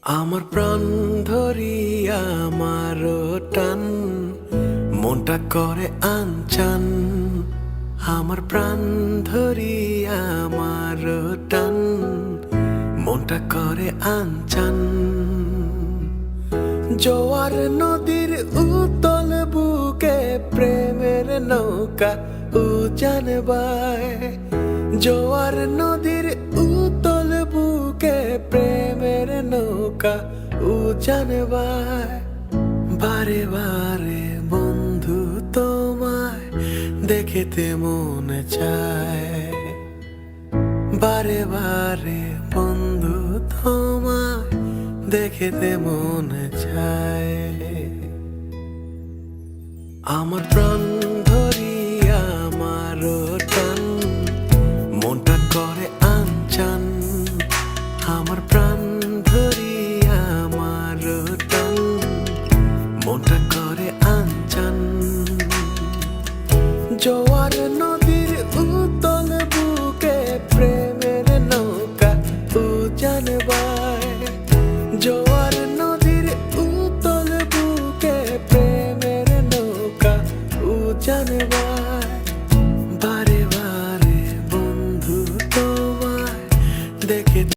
আমার প্রাণ ধরিয়া আমার টান মনটা করে আনচান। আমার প্রাণ ধরিয়া আমার টান মনটা করে আনচান। জোয়ার নদীর উতল বুকে প্রেমের নৌকা উজান বায়। জোয়ার নদীর উতল বুকে প্রেমের নৌকা উজান বায়। বারে বারে বন্ধু তোমায় দেখিতে মনে চায়। বারে বারে বন্ধু তোমায় দেখিতে মনে চায়। আমার প্রাণ ধরিয়া আমার টান মনটা করে আনচান। আমার প্রাণ ধরিয়া আমার টান মনটা করে আনচান। জোয়ার নদীর উতল বুকে প্রেমের নৌকা উজান বায়।